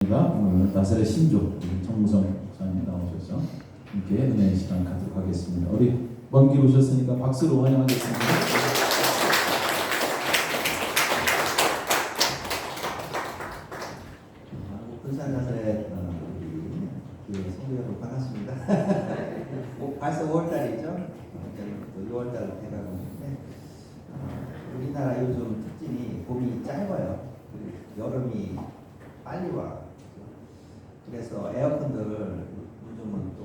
오늘 나사렛 신조 정무성 목사님 나오셔서 함께 은혜의 시간 갖도록 하겠습니다. 우리 먼 길 오셨으니까 박수로 환영하겠습니다. 군산 나사렛 우리 성도 여러분 반갑습니다. 벌써 5월달이죠. 또 6월달 돼가고 있는데 우리나라 요즘 특징이 봄이 짧아요. 여름이 빨리 와. 그래서 에어컨들을 요즘은 또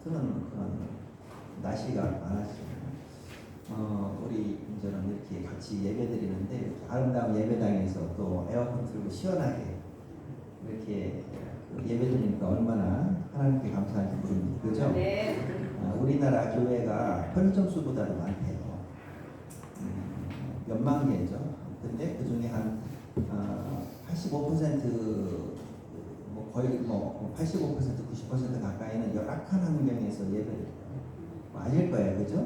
트는 그런 날씨가 많아지죠. 우리 이제는 이렇게 같이 예배 드리는데 아름다운 예배당에서 또 에어컨 틀고 시원하게 이렇게 예배 드리니까 얼마나 하나님께 감사한지 모릅니다. 그죠? 네. 우리나라 교회가 편의점 수보다도 많대요. 몇만 개죠. 근데 그 중에 한 85% 거의 85% 90% 가까이는 열악한 환경에서 예배를 아실 거예요, 그죠?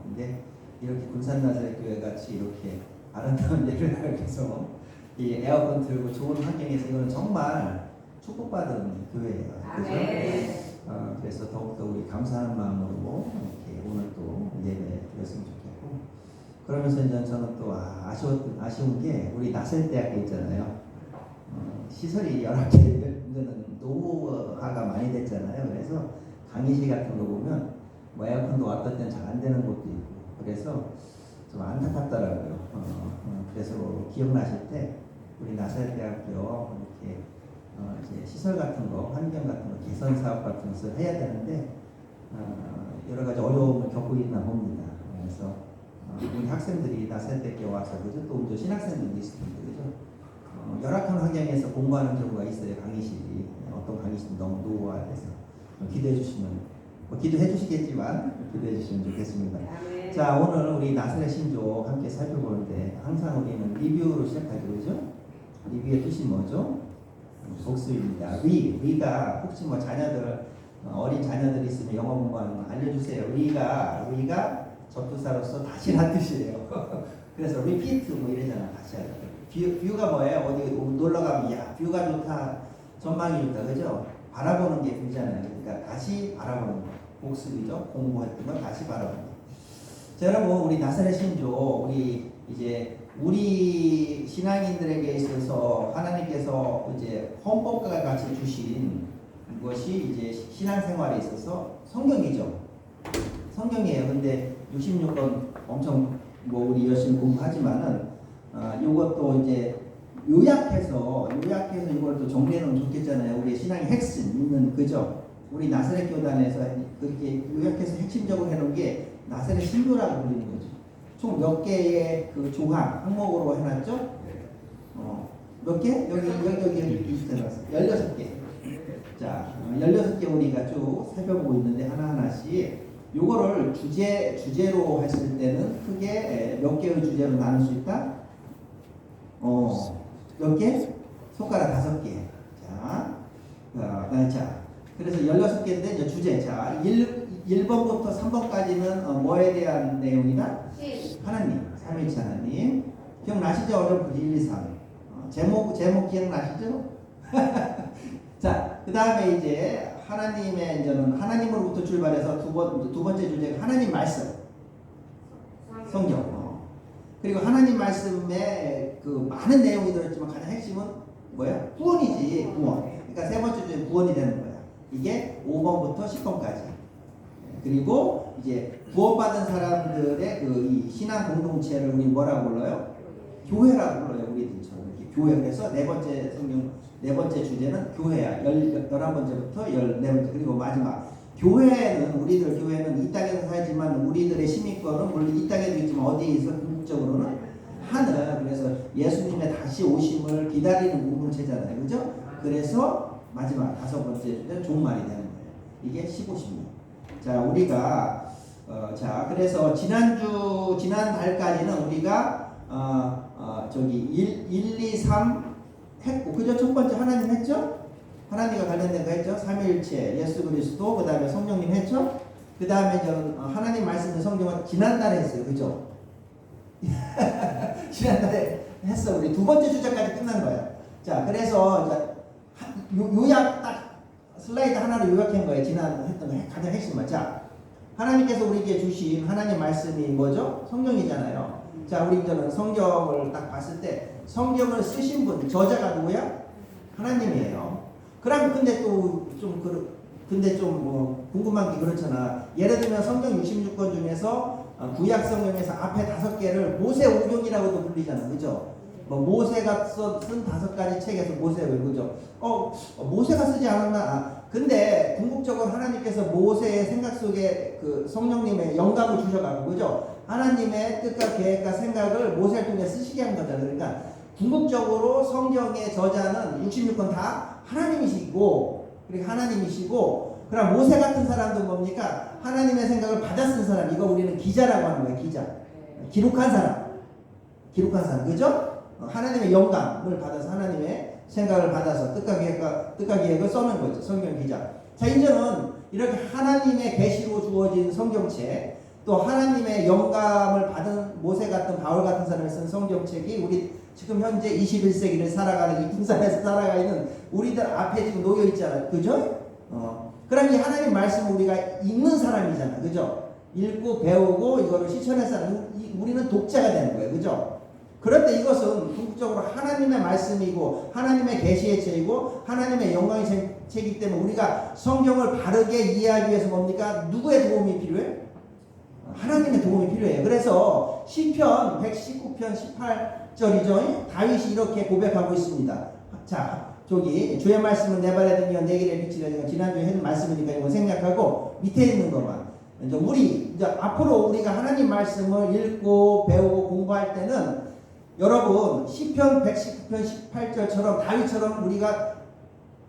근데 이렇게 군산 나사렛 교회 같이 이렇게 아름다운 예배를 위해서 이 에어컨 틀고 좋은 환경에서 이거는 정말 축복받은 교회예요, 그죠? 그래서 더욱더 우리 감사하는 마음으로 이렇게 오늘 또 예배 드렸으면 좋겠고, 그러면서 이제 저는 또 아쉬운 게 우리 나사렛대학교 있잖아요. 시설이 열악해 이제는 노후화가 많이 됐잖아요. 그래서 강의실 같은 거 보면 뭐 에어컨도 어떤 때는 잘 안 되는 곳도 있고 그래서 좀 안타깝더라고요. 그래서 기억나실 때 우리 나사렛대학교 이렇게 이제 시설 같은 거, 환경 같은 거, 개선 사업 같은 것을 해야 되는데 여러 가지 어려움을 겪고 있나 봅니다. 그래서 우리 학생들이 나사렛대학교 와서 그죠? 또 이제 신학생들도 있을 텐데 그죠? 열악한 환경에서 공부하는 경우가 있어요. 강의실이 어떤 강의실은 너무 노후화돼서 기도해 주시면 기도해 주시겠지만 기도해 주시면 좋겠습니다. 자, 오늘 우리 나사렛 신조 함께 살펴보는데 항상 우리는 리뷰로 시작하죠, 그죠? 리뷰의 뜻이 뭐죠? 복습입니다. 위가 혹시 뭐 자녀들 어린 자녀들이 있으면 영어 공부하는 거 알려주세요. 위가 접두사로서 다시란 뜻이에요. 그래서 repeat 뭐 이러잖아. 다시 하자. 뷰가 뭐예요? 어디 놀러 가면 야 뷰가 좋다, 전망이 좋다, 그죠? 바라보는 게 뷰잖아요. 그러니까 다시 바라보는 거, 복습이죠. 공부했던 걸 다시 바라보는 거. 자, 여러분 우리 나사렛 신조 우리 신앙인들에게 있어서 하나님께서 이제 헌법과 같이 주신 것이 이제 신앙생활에 있어서 성경이죠. 성경이에요. 근데 66권 엄청 우리 열심히 공부하지만은 요것도 이제 요약해서 이걸 또 정리해 놓으면 좋겠잖아요. 우리 신앙의 핵심 있는 그죠? 우리 나사렛 교단에서 그렇게 요약해서 핵심적으로 해놓은 게 나사렛 신조라고 불리는 거죠. 총 몇 개의 그 조항 항목으로 해놨죠? 몇 개? 여기 비슷해놨어요. 16개. 자, 16개 우리가 쭉 살펴보고 있는데 하나하나씩 요거를 주제로 했을 때는 크게 몇 개의 주제로 나눌 수 있다? 몇 개? 손가락 5개. 자, 그래서 16개인데 이제 주제. 자, 1번부터 3번까지는 뭐에 대한 내용이다? 하나님, 삼위일체 하나님. 기억나시죠? 어려운 1, 2, 3. 제목 기억나시죠? 자, 그 다음에 이제 하나님의 이제는 하나님으로부터 출발해서 두 번째 주제가 하나님 말씀. 성경. 그리고 하나님 말씀에 그 많은 내용이 들었지만 가장 핵심은 뭐야? 구원이지, 구원. 그러니까 세 번째 주제 구원이 되는 거야. 이게 5번부터 10번까지. 그리고 이제 구원받은 사람들의 그 이 신앙 공동체를 우리 뭐라고 불러요? 교회라고 불러요. 우리들처럼 이렇게 교회. 그래서 네 번째 주제는 교회야. 11번째부터 14번째. 그리고 마지막. 우리들 교회는 이 땅에서 살지만 우리들의 시민권은 물론 이 땅에도 있지만 어디에 있어? 궁극적으로는 하늘. 그래서 예수님의 다시 오심을 기다리는 공동체잖아요. 그죠? 그래서 마지막 5번째 주제는 종말이 되는 거예요. 이게 15십니다. 자, 우리가 그래서 지난달까지는 우리가 1, 2, 3 했고, 그죠? 첫 번째 하나님 했죠? 하나님과 관련된 거 했죠? 삼위일체, 예수 그리스도, 그 다음에 성령님 했죠? 그 다음에 저는 하나님 말씀의 성경은 지난달에 했어요. 그죠? 지난달에 했어. 우리 두 번째 주제까지 끝난 거야. 자, 그래서 이제 요약 딱 슬라이드 하나로 요약한 거예요. 지난 했던 거 가장 핵심만. 자, 하나님께서 우리에게 주신 하나님 말씀이 뭐죠? 성경이잖아요. 자, 우리 이제는 성경을 딱 봤을 때 성경을 쓰신 분, 저자가 누구야? 하나님이에요. 그럼 근데 또 좀 뭐 궁금한 게 그렇잖아. 예를 들면 성경 66권 중에서 구약 성경에서 앞에 5개를 모세오경이라고도 불리잖아. 그죠? 뭐 모세가 쓴 5가지 책에서 모세오경, 그죠? 모세가 쓰지 않았나? 근데 궁극적으로 하나님께서 모세의 생각 속에 그 성령님의 영감을 주셔가지고, 그죠? 하나님의 뜻과 계획과 생각을 모세를 통해 쓰시게 한 거잖아요. 그러니까 궁극적으로 성경의 저자는 66권 다 하나님이시고, 그리고 그럼 모세 같은 사람도 뭡니까? 하나님의 생각을 받아 쓴 사람. 이거 우리는 기자라고 하는 거예요. 기자. 기록한 사람. 그죠? 하나님의 영감을 받아서 하나님의 생각을 받아서 뜻과 계획을 써는 거죠. 성경 기자. 자, 이제는 이렇게 하나님의 계시로 주어진 성경책, 또 하나님의 영감을 받은 모세 같은 바울 같은 사람이 쓴 성경책이 우리 지금 현재 21세기를 살아가는 이 풍산에서 살아가는 우리들 앞에 지금 놓여 있잖아요. 그죠? 그럼 이 하나님 말씀을 우리가 읽는 사람이잖아. 그죠? 읽고 배우고 이거를 실천해서 우리는 독자가 되는 거예요. 그죠? 그런데 이것은 궁극적으로 하나님의 말씀이고 하나님의 계시의 책이고 하나님의 영광의 책이기 때문에 우리가 성경을 바르게 이해하기 위해서 뭡니까? 누구의 도움이 필요해? 하나님의 도움이 필요해요. 그래서 시편 119편 18절이죠. 다윗이 이렇게 고백하고 있습니다. 자, 주의 말씀을 내 발에 등이여 내 길에 비치라. 지난주에 했던 말씀이니까 이거 생략하고 밑에 있는 것만. 이제 앞으로 우리가 하나님 말씀을 읽고 배우고 공부할 때는 여러분 시편 119편 18절처럼 다윗처럼 우리가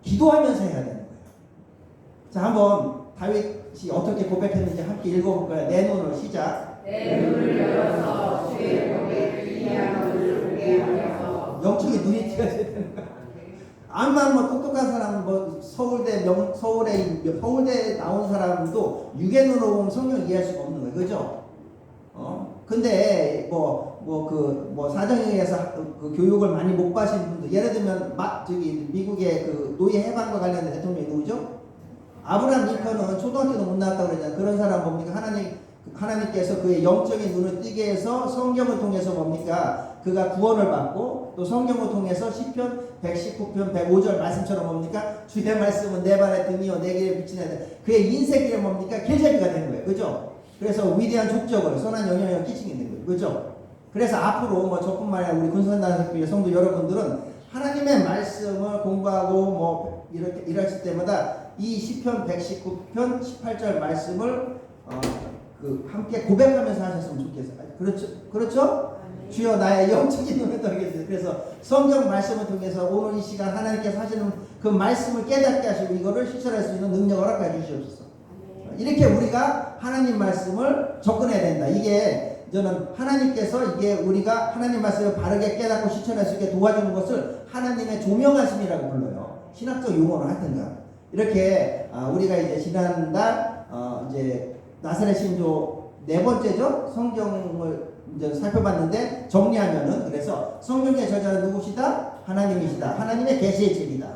기도하면서 해야 되는 거예요. 자, 한번 다윗이 어떻게 고백했는지 함께 읽어볼 거예요. 내 눈을 시작. 내 눈을 열어서 주의 복에 귀한 것을 보게 하여서. 영적인 눈이 띄어져야 되는 거야. 암만 뭐 똑똑한 사람, 뭐 서울대 나온 사람도 육의 눈으로 보면 성경 이해할 수가 없는 거예요. 그죠? 근데 사정에 의해서 그 교육을 많이 못 받으신 분들, 예를 들면 미국의 그 노예 해방과 관련된 대통령이 누구죠? 아브라함 링컨은 초등학교도 못 나왔다고 그러잖아요. 그런 사람 뭡니까? 하나님께서 그의 영적인 눈을 뜨게 해서 성경을 통해서 뭡니까? 그가 구원을 받고 또 성경을 통해서 시편 119편 105절 말씀처럼 뭡니까? 주의 말씀은 내 발에 등이요 내 길에 비치나. 그의 인생길에 뭡니까? 길잡이가 되는 거예요. 그죠? 그래서 위대한 족적을 선한 영향을 끼치게 되는 거예요. 그죠? 그래서 앞으로 저뿐만 아니라 우리 군산단학교의 성도 여러분들은 하나님의 말씀을 공부하고 이렇게 일하실 때마다 이 시편 119편 18절 말씀을 함께 고백하면서 하셨으면 좋겠어요. 그렇죠? 주여 나의 영적인 눈을 떠게 해주세요. 그래서 성경 말씀을 통해서 오늘 이 시간 하나님께서 하시는 그 말씀을 깨닫게 하시고 이거를 실천할 수 있는 능력을 허락해 주시옵소서. 이렇게 우리가 하나님 말씀을 접근해야 된다. 이게 저는 하나님께서 우리가 하나님 말씀을 바르게 깨닫고 실천할 수 있게 도와주는 것을 하나님의 조명하심이라고 불러요. 신학적 용어로 하든가. 이렇게 우리가 이제 지난달 이제 나사렛 신조 4번째죠. 성경을 이제 살펴봤는데 정리하면은 그래서 성경의 저자는 누구시다? 하나님이시다. 하나님의 계시의 책이다.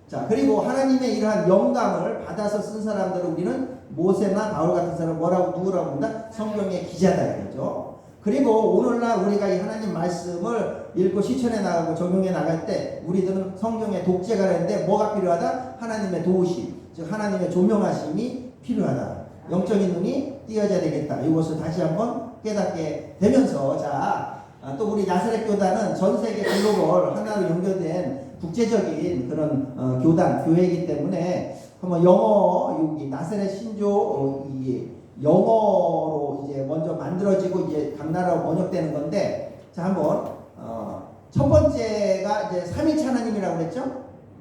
자, 그리고 하나님의 이러한 영감을 받아서 쓴 사람들을 우리는 모세나 바울 같은 사람 누구라고 본다? 성경의 기자다 이거죠. 그리고 오늘날 우리가 이 하나님 말씀을 읽고 실천해 나가고 적용해 나갈 때 우리들은 성경의 독재가 되는데 뭐가 필요하다? 하나님의 도우심, 즉 하나님의 조명하심이 필요하다. 영적인 눈이 띄어져야 되겠다. 이것을 다시 한번 깨닫게 되면서 또 우리 나사렛 교단은 전 세계 글로벌 하나로 연결된 국제적인 그런 교회이기 때문에 한번 여기 나사렛 신조 영어로 이제 먼저 만들어지고 이제 각 나라로 번역되는 건데 한번 첫 번째가 이제 삼위일체 하나님이라고 그랬죠?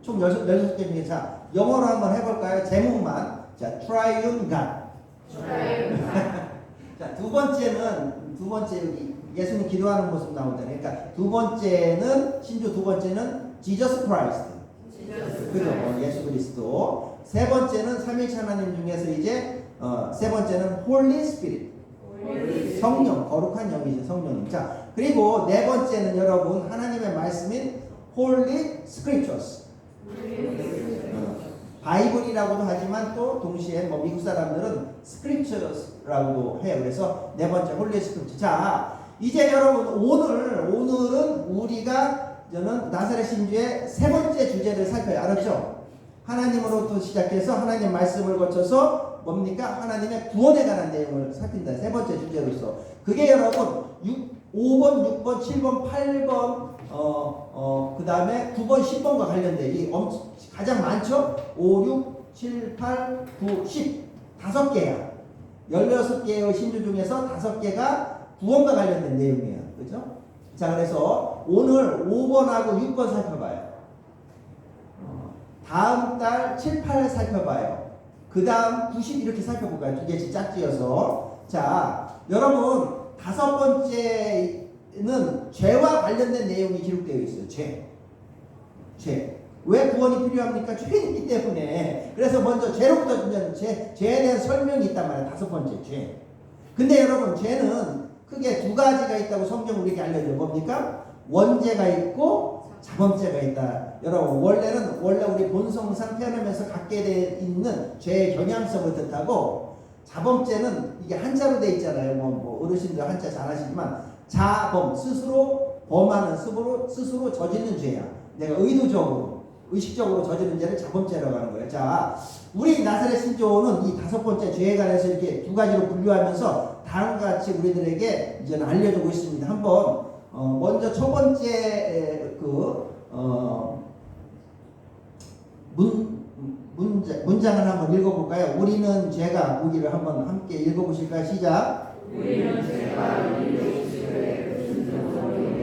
총 16개 중에 영어로 한번 해볼까요? 제목만 Triune God. 자, 두 번째 여기 예수님 기도하는 모습 나오잖아요. 그러니까 신조 두 번째는 Jesus Christ. 그죠? 예수 그리스도. 세 번째는 삼위일체 하나님 중에서 이제 세 번째는 Holy Spirit. 성령, 거룩한 영이죠. 성령님. 자, 그리고 네 번째는 여러분 하나님의 말씀인 Holy Scriptures. 바이블이라고도 하지만 또 동시에 뭐 미국 사람들은 Scriptures라고도 해요. 그래서 네 번째 Holy Scripture. 자, 이제 여러분 오늘은 우리가 저는 나사렛 신주의 세 번째 주제를 살펴요. 알았죠? 하나님으로부터 시작해서 하나님 말씀을 거쳐서 뭡니까? 하나님의 구원에 관한 내용을 살핀다. 세 번째 주제로서. 그게 여러분 5번, 6번, 7번, 8번 그 다음에 9번, 10번과 관련돼. 가장 많죠? 5, 6, 7, 8, 9, 10. 5개야. 16개의 신주 중에서 5개가 구원과 관련된 내용이에요. 그죠? 자, 그래서 오늘 5번하고 6번 살펴봐요. 다음 달 7, 8 살펴봐요. 그 다음 90 이렇게 살펴볼까요? 두 개씩 짝지어서. 자, 여러분 5번째는 죄와 관련된 내용이 기록되어 있어요. 죄. 왜 구원이 필요합니까? 죄가 있기 때문에. 그래서 먼저 죄로부터 죄에 대한 설명이 있단 말이에요. 5번째 죄. 근데 여러분 죄는 크게 두 가지가 있다고 성경 우리에게 알려줘요. 뭡니까? 원죄가 있고 자범죄가 있다. 여러분 원래 우리 본성상 태어나면서 갖게 돼 있는 죄의 경향성을 뜻하고, 자범죄는 이게 한자로 돼 있잖아요. 뭐 어르신들 한자 잘 아시지만 자범, 스스로 범하는, 스스로 저지르는 죄야. 내가 의식적으로 저지른 죄를 자범죄라고 하는 거예요. 자, 우리 나사렛 신조는 이 5번째 죄에 관해서 이렇게 두 가지로 분류하면서 다음과 같이 우리들에게 이제는 알려주고 있습니다. 한번 먼저 첫 번째 문장을 한번 읽어볼까요? 우리는 죄가 보기를 한번 함께 읽어보실까요? 시작. 우리는 죄가 우리 지식을 순종하는데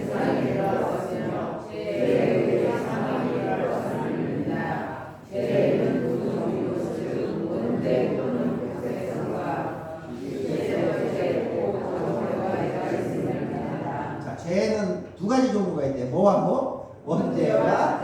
세상에 들어왔으며 죄에 의해 사망이라 왔습니다. 죄는 모든 것을 원죄 또는 불쾌성과 죄의 고통과 있습니다. 자, 죄는 두 가지 종류가 있대요. 뭐와 뭐? 원죄와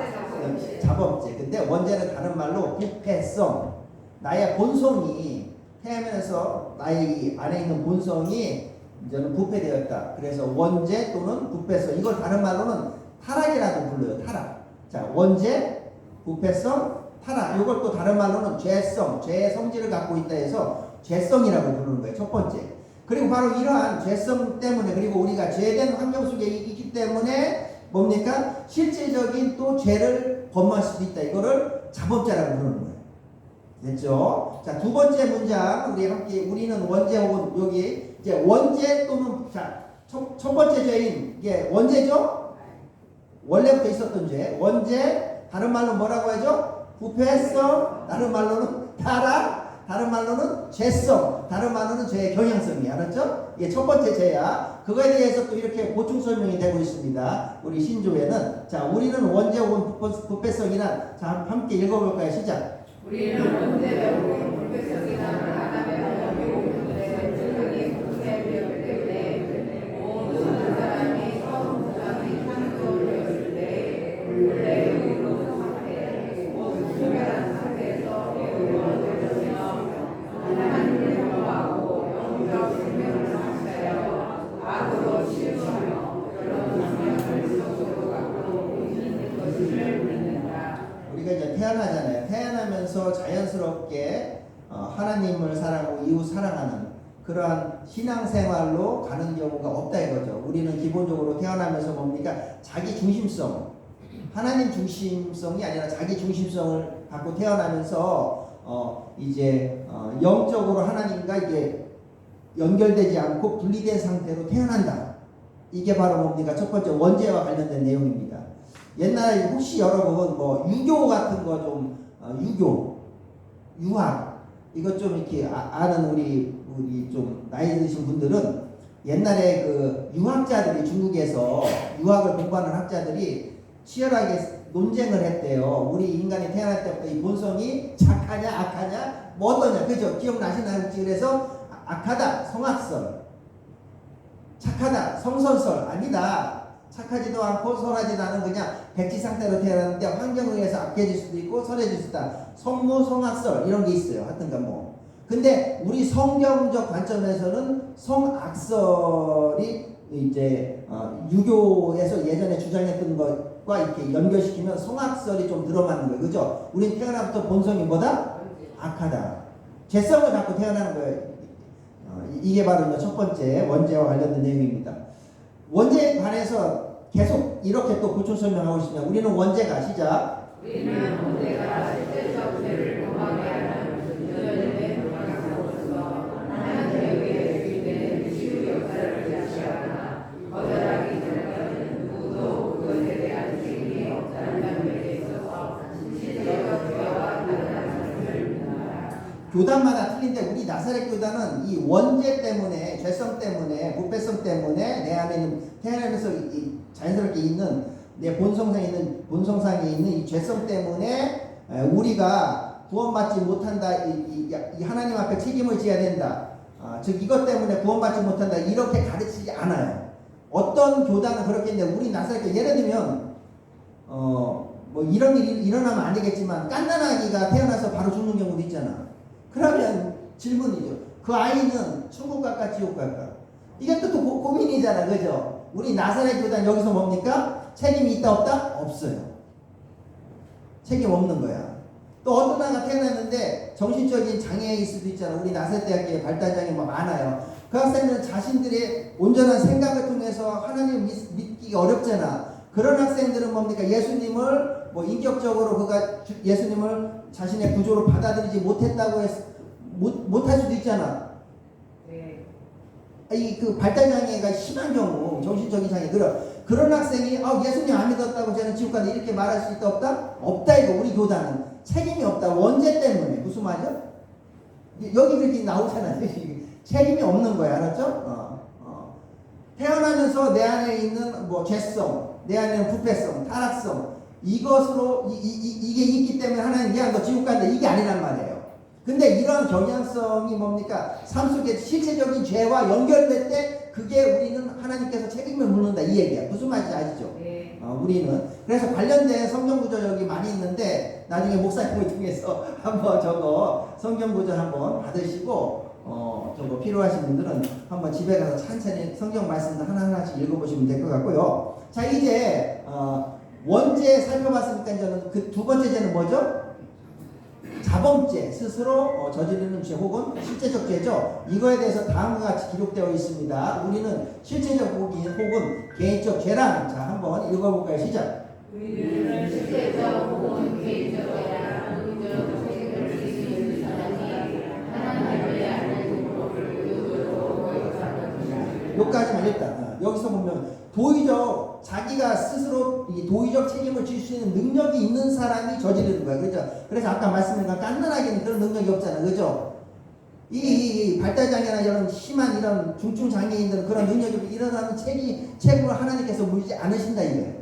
자범죄. 근데 원죄는 다른 말로 부패성. 나의 본성이 태어나면서 나의 안에 있는 본성이 이제는 부패되었다. 그래서 원죄 또는 부패성. 이걸 다른 말로는 타락이라고 불러요. 타락. 자, 원죄, 부패성, 타락. 이걸 또 다른 말로는 죄성, 죄의 성질을 갖고 있다 해서 죄성이라고 부르는 거예요. 첫 번째. 그리고 바로 이러한 죄성 때문에, 그리고 우리가 죄된 환경 속에 있기 때문에 뭡니까? 실질적인 또 죄를 범할 수도 있다. 이거를 자범죄라고 부르는 거예요. 됐죠? 자, 두 번째 문장 우리 함께, 우리는 원죄 혹은 여기 이제 원죄 또는, 자, 첫 번째 죄인 이게 원죄죠? 원래부터 있었던 죄. 원죄, 다른 말로 뭐라고 하죠? 부패성, 다른 말로는 타락, 다른 말로는 죄성, 다른 말로는 죄의 경향성이. 알았죠? 이게 첫 번째 죄야. 그거에 대해서 또 이렇게 보충 설명이 되고 있습니다. 우리 신조에는. 자, 우리는 원죄 혹은 부패성이나, 자, 함께 읽어볼까요? 시작. 우리는 원죄로 불쾌성이나 아담의 모든 세상이 부패되었기 때문에 모든 사람이 처음 사람이 창조되었을 때 본래의 상태, 곧 분별한 상태에서 이루어졌으며 하나님을 경험하고 영적 생명을 상실하여 악으로 치우하며 그런 방향을 속으로 갖고 있는 것을 믿는다. 우리가 이제 태어나잖아요. 태어나면서 자연스럽게 하나님을 사랑하고 이웃 사랑하는 그러한 신앙생활로 가는 경우가 없다 이거죠. 우리는 기본적으로 태어나면서 뭡니까? 자기 중심성, 하나님 중심성이 아니라 자기 중심성을 갖고 태어나면서 이제 영적으로 하나님과 이게 연결되지 않고 분리된 상태로 태어난다. 이게 바로 뭡니까? 첫 번째 원죄와 관련된 내용입니다. 옛날에 혹시 여러분 뭐 유교 같은 거 좀 유학 이것 좀 이렇게 아는 우리 좀 나이 드신 분들은 옛날에 그 유학자들이 중국에서 유학을 공부하는 학자들이 치열하게 논쟁을 했대요. 우리 인간이 태어날 때부터 이 본성이 착하냐 악하냐 뭐 어떠냐, 그죠? 기억나시나요? 그래서 악하다 성악설, 착하다 성선설. 아니다. 착하지도 않고 선하지도 않은 그냥 백지 상태로 태어났는데 환경에 의해서 악해질 수도 있고 선해질 수도 있다. 성무, 성악설 이런 게 있어요. 하여튼간 뭐. 근데 우리 성경적 관점에서는 성악설이 이제 유교에서 예전에 주장했던 것 것과 이렇게 연결시키면 성악설이 좀 들어맞는 거예요. 그죠? 우린 태어나부터 본성이 뭐다? 악하다. 죄성을 갖고 태어나는 거예요. 이게 바로 첫 번째 원죄와 관련된 내용입니다. 원죄에 관해서 계속 이렇게 또 구출 설명하고 있습니다. 우리는 원죄가 시작. 우리는 원죄가 실제적 죄를 범하게 하는 주님의 방향으로서 하나님에 의해 주된 치유 역사를 자시하나 거절하기 전까지는 누구도 그것에 대한 책임이 없다는 점에 있어서 실제적 죄와 다르다는 것을 믿는다. 교단마다 틀린데 우리 나사렛 교단은 이 원죄 때문에 죄성 때문에 부패성 때문에 내 안에 있는 태어나면서 자연스럽게 있는 내 본성상에 있는 이 죄성 때문에 우리가 구원받지 못한다. 이 하나님 앞에 책임을 져야 된다. 즉 이것 때문에 구원받지 못한다. 이렇게 가르치지 않아요. 어떤 교단은 그렇게 했는데 우리 나사렛 교회 예를 들면 뭐 이런 일이 일어나면 안 되겠지만 갓난아기가 태어나서 바로 죽는 경우도 있잖아. 그러면 질문이죠. 그 아이는 천국 갈까 지옥 갈까? 이게 또 고민이잖아. 그죠? 우리 나사렛 교단 여기서 뭡니까? 책임이 있다 없다? 없어요. 책임 없는 거야. 또 어떤 아이가 태어났는데 정신적인 장애일 수도 있잖아. 우리 나사렛 대학교에 발달장애 많아요. 그 학생들은 자신들의 온전한 생각을 통해서 하나님을 믿기 어렵잖아. 그런 학생들은 뭡니까? 예수님을 뭐 인격적으로 그가 예수님을 자신의 구조로 받아들이지 못했다고 못할 수도 있잖아. 네. 이 그 발달장애가 심한 경우, 정신적인 장애 그런 학생이 예수님 안 믿었다고 저는 지옥 간다 이렇게 말할 수 있다 없다? 없다 이거. 우리 교단은 책임이 없다. 원죄 때문에. 무슨 말이죠? 여기 그렇게 나오잖아요. 책임이 없는 거야. 알았죠? 태어나면서 내 안에 있는 뭐 죄성, 내 안에 있는 부패성, 타락성 이것으로 이게 있기 때문에 하나님 야 너 지옥 간다 이게 아니란 말이에요. 근데 이런 경향성이 뭡니까? 삶 속에 실체적인 죄와 연결될 때 그게 우리는 하나님께서 책임을 묻는다 이 얘기야. 무슨 말인지 아시죠? 네. 우리는 그래서 관련된 성경 구절 여기 많이 있는데 나중에 목사님을 통해서 한번 저거 성경 구절 한번 받으시고 저거 필요하신 분들은 한번 집에 가서 천천히 성경 말씀들 하나하나씩 읽어보시면 될 것 같고요. 자 이제 원죄 살펴봤으니까 저는 그 두 번째 죄는 뭐죠? 자범죄, 스스로 저지르는 죄 혹은 실제적 죄죠. 이거에 대해서 다음과 같이 기록되어 있습니다. 우리는 실제적 혹은 개인적 죄랑 자 한번 읽어볼까요? 시작. 우리는 실제적 혹은 개인적 죄나 의무적 책임을 질 수 있는 사람이 하나님을 아는 법을 의도적으로 거역하는 것이다. 여기까지만 일단 여기서 보면 도의적 자기가 스스로 이 도의적 책임을 질 수 있는 능력이 있는 사람이 저지르는 거야. 그죠? 그래서 아까 말씀드린 건 깐난하게는 그런 능력이 없잖아. 그죠? 이 발달장애나 이런 심한 이런 중증 장애인들은 그런 능력이 일어나는 책임을 하나님께서 물지 않으신다 이거예요.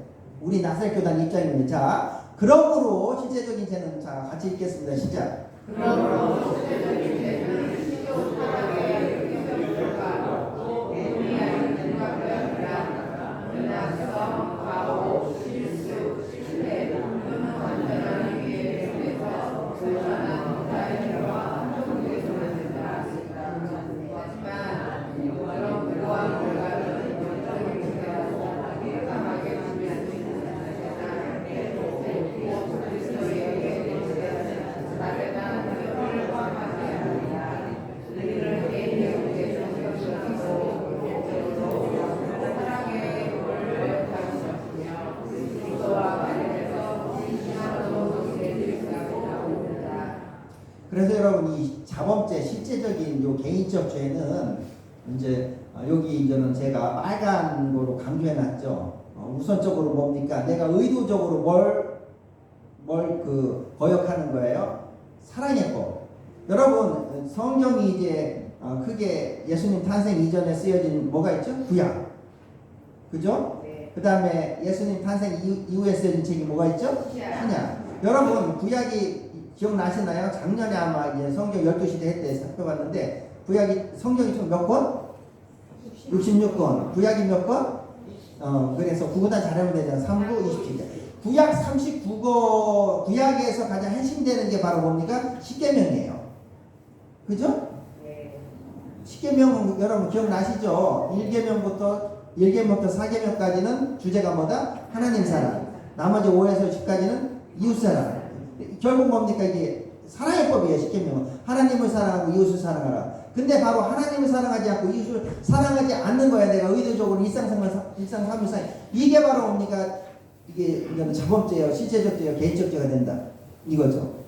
우리 나사렛 교단 입장입니다. 자, 그러므로 실제적인 죄는 자 같이 읽겠습니다. 시작. 그러므로 실제적인 죄는 신종 타락의 영역과 또 애용이 아닌 생각이 아니라 은낙성, 과오, 실수, 실패 또는 완전한 행위에 대해서 온전한 자연과 한정되지 않는다. 하지만 이런 그러한 결과는 영적인 문제라서 민감하게 하면 그래서 여러분 이 자범죄 실제적인 요 개인적 죄는 이제 여기 이제는 제가 빨간 거로 강조해 놨죠. 우선적으로 뭡니까? 내가 의도적으로 뭘 거역하는 거예요? 사랑의 법. 여러분 성경이 이제 크게 예수님 탄생 이전에 쓰여진 뭐가 있죠? 구약. 그죠? 네. 그 다음에 예수님 탄생 이후에 쓰여진 책이 뭐가 있죠? 신약. 여러분 구약이 기억나시나요? 작년에 아마 이제 성경 12시대 때 살펴봤는데 구약이 성경이 총 몇 권? 66권. 구약이 몇 권? 그래서 구구단 잘하면 되잖아. 3구 27개. 구약 39거 구약에서 가장 핵심되는 게 바로 뭡니까? 십계명이에요. 그죠? 네. 십계명 여러분 기억나시죠? 1계명부터 4계명까지는 주제가 뭐다? 하나님 사랑. 나머지 5에서 10까지는 이웃사랑. 결국 뭡니까? 이게 사랑의 법이에요. 십계명은 하나님을 사랑하고 이웃을 사랑하라. 근데 바로 하나님을 사랑하지 않고 이웃을 사랑하지 않는 거야. 내가 의도적으로 일상생활상 이게 바로 뭡니까? 이게 자범죄예요. 실제적 죄예요. 개인적 죄가 된다. 이거죠.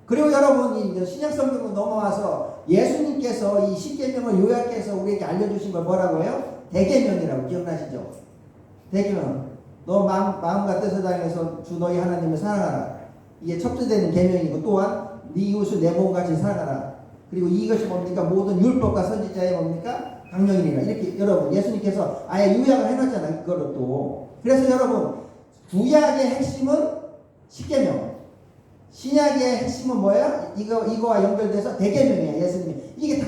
그리고 여러분 이 신약 성경으로 넘어와서 예수님께서 이 십계명을 요약해서 우리에게 알려주신 걸 뭐라고 해요? 대계명이라고. 기억나시죠? 대계명. 너 마음과 뜻을 다해서 주 너희 하나님을 사랑하라. 이게 첫 되는 계명이고 또한 네 이웃을 내 몸같이 사랑하라. 그리고 이것이 뭡니까? 모든 율법과 선지자의 뭡니까? 강령이니라. 이렇게 여러분 예수님께서 아예 요약을 해놨잖아요. 그거를 또. 그래서 여러분 구약의 핵심은 십계명. 신약의 핵심은 뭐야? 이거와 연결돼서 대계명이야. 예수님이. 이게 다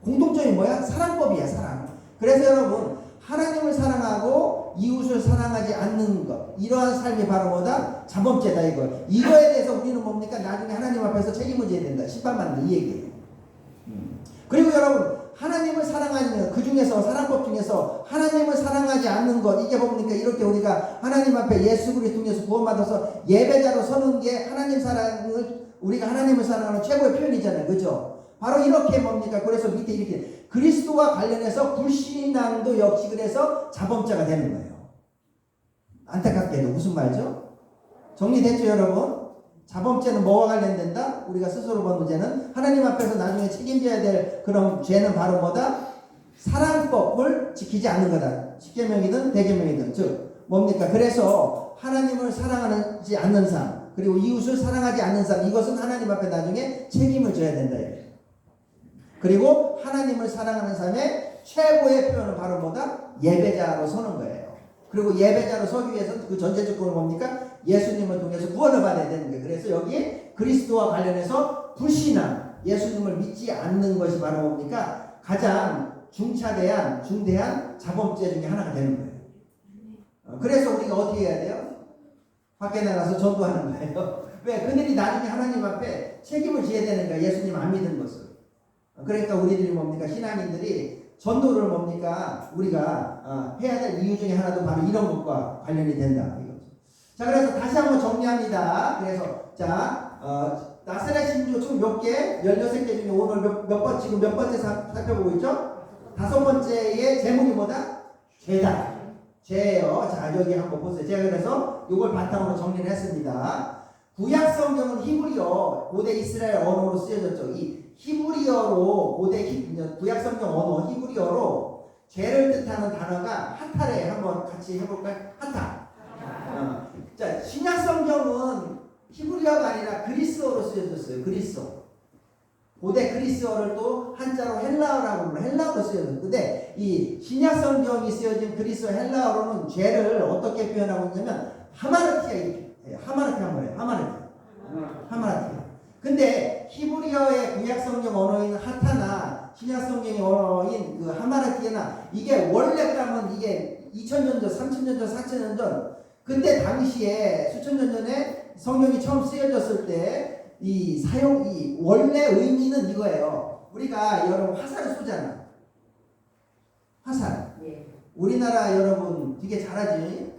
공통점이 뭐야? 사랑법이야. 사랑. 그래서 여러분 하나님을 사랑하고 이웃을 사랑하지 않는 것, 이러한 삶이 바로 뭐다? 자범죄다. 이거에 대해서 우리는 뭡니까? 나중에 하나님 앞에서 책임을 져야 된다. 심판받는다. 이 얘기예요. 그리고 여러분 하나님을 사랑하는 그 중에서 사랑법 중에서 하나님을 사랑하지 않는 것, 이게 뭡니까? 이렇게 우리가 하나님 앞에 예수 그리스도 통해서 구원받아서 예배자로 서는 게 하나님 사랑을, 우리가 하나님을 사랑하는 최고의 표현이잖아요. 그죠? 바로 이렇게 뭡니까? 그래서 밑에 이렇게 그리스도와 관련해서 불신앙도 역시 그래서 자범죄가 되는 거예요. 안타깝게도. 무슨 말이죠? 정리됐죠 여러분? 자범죄는 뭐와 관련된다? 우리가 스스로 본 문제는 하나님 앞에서 나중에 책임져야 될 그런 죄는 바로 뭐다? 사랑법을 지키지 않는 거다. 십계명이든 대계명이든. 즉 뭡니까? 그래서 하나님을 사랑하지 않는 삶, 그리고 이웃을 사랑하지 않는 삶, 이것은 하나님 앞에 나중에 책임을 져야 된다. 그리고 하나님을 사랑하는 삶의 최고의 표현은 바로 뭐다? 예배자로 서는 거예요. 그리고 예배자로 서기 위해서는 그 전제 조건은 뭡니까? 예수님을 통해서 구원을 받아야 되는 거예요. 그래서 여기 그리스도와 관련해서 불신앙, 예수님을 믿지 않는 것이 바로 뭡니까? 가장 중대한 자범죄 중에 하나가 되는 거예요. 그래서 우리가 어떻게 해야 돼요? 밖에 나가서 전도하는 거예요. 왜? 그들이 나중에 하나님 앞에 책임을 져야 되는 거예요. 예수님 안 믿은 것을. 그러니까 우리들이 뭡니까? 신앙인들이 전도를 뭡니까? 우리가 해야 될 이유 중에 하나도 바로 이런 것과 관련이 된다. 이거죠. 자, 그래서 다시 한번 정리합니다. 그래서 나사렛 신조 총 몇 개? 16개 중에 오늘 지금 몇 번째 살펴보고 있죠? 5번째의 제목이 뭐다? 죄다. 죄예요. 자, 여기 한번 보세요. 제가 그래서 이걸 바탕으로 정리를 했습니다. 구약 성경은 히브리어, 고대 이스라엘 언어로 쓰여졌죠. 이 히브리어로 구약 성경 언어 히브리어로 죄를 뜻하는 단어가 하타래. 한번 같이 해볼까요? 하타. 자, 신약 성경은 히브리어가 아니라 그리스어로 쓰여졌어요. 그리스어. 고대 그리스어를 또 한자로 헬라어라고 불러요. 헬라어로 쓰여졌어요. 근데 이 신약 성경이 쓰여진 그리스어 헬라어로는 죄를 어떻게 표현하고 있냐면 하마르티아, 이렇게 하마르티아 뭐예요? 하마르티아. 근데 히브리어의 구약 성경 언어인 하타나 신약 성경의 언어인 그 하마르티아나 이게 원래 그러면 이게 2000년 전, 3000년 전, 4000년 전 그때 당시에 수천 년 전에 성경이 처음 쓰여졌을 때 이 원래 의미는 이거예요. 우리가 여러분 화살을 쏘잖아. 화살. 우리나라 여러분 되게 잘하지.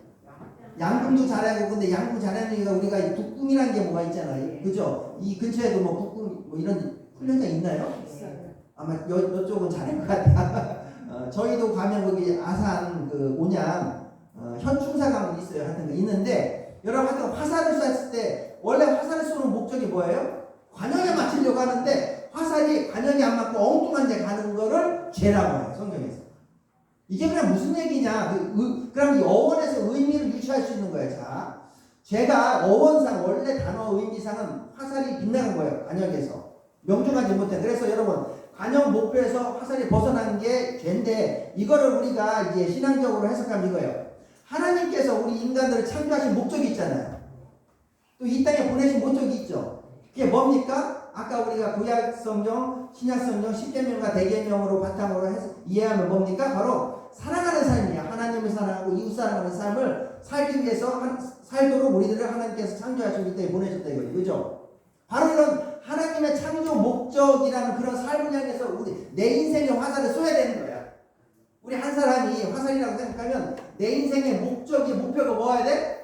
양궁도 잘하고. 근데 양궁 잘하는 이유가 우리가 북궁이라는 게 뭐가 있잖아요. 그죠? 이 근처에도 뭐 북궁 뭐 이런 훈련장 있나요? 아마 이쪽은 잘할 것 같아. 저희도 가면 거기 아산 그 온양 현충사관이 있어요. 하여튼 있는데 여러분 하여튼 화살을 쐈을 때 원래 화살을 쏘는 목적이 뭐예요? 관역에 맞추려고 하는데 화살이 관역에 안 맞고 엉뚱한 데 가는 거를 죄라고 해요. 성경에서. 이게 그냥 무슨 얘기냐? 그럼 이 어원에서 의미를 유추할 수 있는 거예요. 자, 죄가 어원상 원래 단어 의미상은 화살이 빗나간 거예요. 관역에서. 명중하지 못해. 그래서 여러분 관역 목표에서 화살이 벗어난 게 죄인데 이거를 우리가 이제 신앙적으로 해석하면 이거예요. 하나님께서 우리 인간들을 창조하신 목적이 있잖아요. 또 이 땅에 보내신 목적이 있죠. 그게 뭡니까? 아까 우리가 구약 성경, 신약 성경, 십계명과 대계명으로 바탕으로 해서 이해하면 뭡니까? 바로 사랑하는 삶이야. 하나님을 사랑하고 이웃 사랑하는 삶을 살기 위해서 살도록 우리들을 하나님께서 창조하시고 이 땅에 보내셨다 이거죠. 그죠? 바로 이런 하나님의 창조 목적이라는 그런 삶을 향해서 내 인생의 화살을 쏘야 되는 거야. 우리 한 사람이 화살이라고 생각하면 내 인생의 목표가 뭐여야 돼?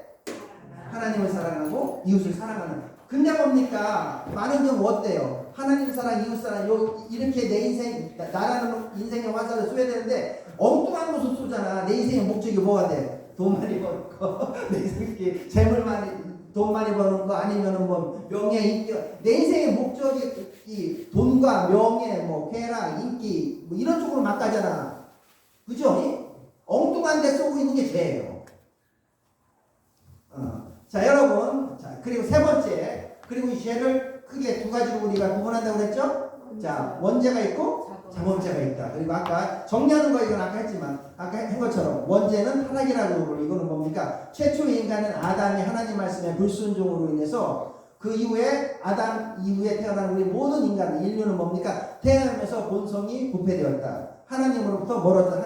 하나님을 사랑하고 이웃을 사랑하는. 근데 뭡니까? 많은 경우 어때요? 하나님 사랑, 이웃 사랑, 이렇게 내 인생, 나라는 인생의 화살을 쏘야 되는데 엉뚱한 것을 쏘잖아. 내 인생의 목적이 뭐가 돼? 돈 많이 버는 거, 내 인생의 재물 많이, 돈 많이 버는 거, 아니면은 뭐 명예, 인기. 내 인생의 목적이 이 돈과 명예, 뭐 쾌락, 인기, 뭐 이런 쪽으로 막 가잖아. 그죠? 엉뚱한 데 쏘고 있는 게 죄예요. 자, 여러분. 자, 그리고 세 번째. 그리고 이 죄를 크게 두 가지로 우리가 구분한다고 그랬죠? 자, 원죄가 있고 자범죄가 있다. 그리고 아까 정리하는 거 이건 아까 했지만 아까 한 것처럼 원죄는 타락이라고 그러고 이거는 뭡니까? 최초의 인간은 아담이 하나님 말씀에 불순종으로 인해서 그 이후에 아담 이후에 태어난 우리 모든 인간 인류는 뭡니까? 태어나면서 본성이 부패되었다. 하나님으로부터 멀었다.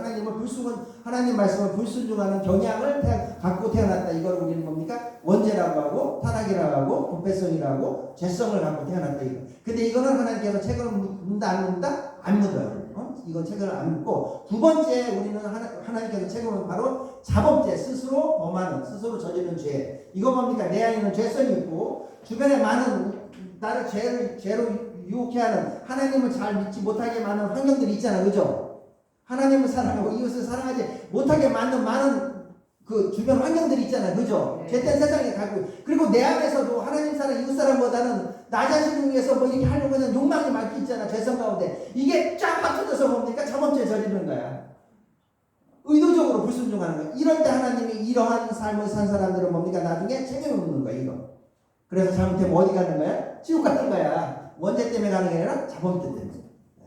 하나님 말씀을 불순종하는 경향을 갖고 태어났다. 이걸 우리는 뭡니까? 원죄라고 하고 타락이라고 하고 부패성이라고 하고 죄성을 갖고 태어났다. 이거. 근데 이거는 하나님께서 책을 묻다 안 묻다? 안 묻어요. 이건 책을 안 묻고 두 번째 우리는 하나님께서 책을 묻는 바로 자범죄, 스스로 범하는, 스스로 저지른 죄. 이거 뭡니까? 내 안에는 죄성이 있고 주변에 많은 나를 죄로 유혹해 하는 하나님을 잘 믿지 못하게 만드는 환경들이 있잖아. 그죠? 하나님을 사랑하고 이웃을 사랑하지 못하게 만든 많은 그 주변 환경들이 있잖아요. 그죠? 죄된 세상에 가고 그리고 내 안에서도 하나님 사랑, 이웃 사랑보다는 나 자신을 위해서 뭐 이렇게 하려고 하는 욕망이 많이 있잖아. 죄성 가운데. 이게 쫙 합쳐져서 뭡니까? 자범죄 저지르는 거야. 의도적으로 불순종하는 거야. 이럴 때 하나님이 이러한 삶을 산 사람들은 뭡니까? 나중에 책임을 묻는 거야. 이거. 그래서 잘못하면 어디 가는 거야? 지옥 가는 거야. 원죄 때문에 가는 게 아니라 자범죄 때문에.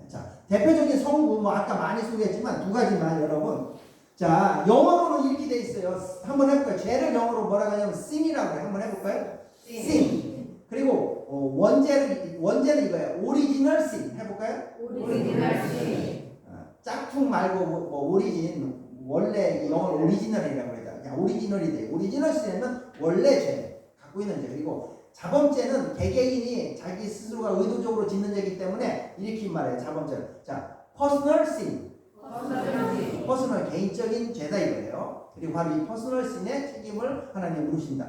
자, 대표적인 성구 뭐 아까 많이 소개했지만 두 가지만 여러분. 자, 영어로는 이렇게 돼 있어요. 한번 해볼까요? 죄를 영어로 뭐라고 하냐면 sin이라고 해요. 한번 해볼까요? sin. 그리고 원죄는 이거예요. original sin. 해볼까요? 오리지널 신. 짝퉁 말고 뭐 오리진, 원래 영어로 오리지널이라고 해요. 그냥 오리지널이 돼요. 오리지널 sin은 원래 죄, 갖고 있는 죄. 그리고 자범죄는 개개인이 자기 스스로가 의도적으로 짓는 죄이기 때문에 이렇게 말해요. 자범죄는. 자, personal sin. 퍼스널 개인적인 죄다 이거예요. 그리고 바로 이 퍼스널 신의 책임을 하나님 물으신다.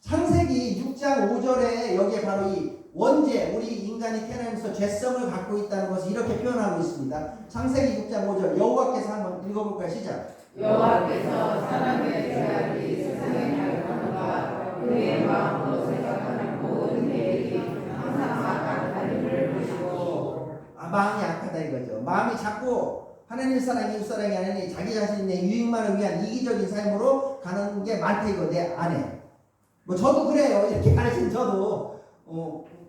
창세기 6장 5절에 여기에 바로 이 원죄, 우리 인간이 태어나면서 죄성을 갖고 있다는 것을 이렇게 표현하고 있습니다. 창세기 6장 5절 여호와께서 한번 읽어볼까요? 시작. 여호와께서 사람의 죄악이 세상에 가득하는가 그의 마음으로 생각하는 모든 계획이 항상 악한 하나님을 보시고. 마음이 악하다 이거죠. 마음이 자꾸 하나님 사랑, 이웃 사랑이 아니니 자기 자신의 유익만을 위한 이기적인 삶으로 가는 게 많다 이거 내 안에. 뭐 저도 그래요. 이렇게 가르친 저도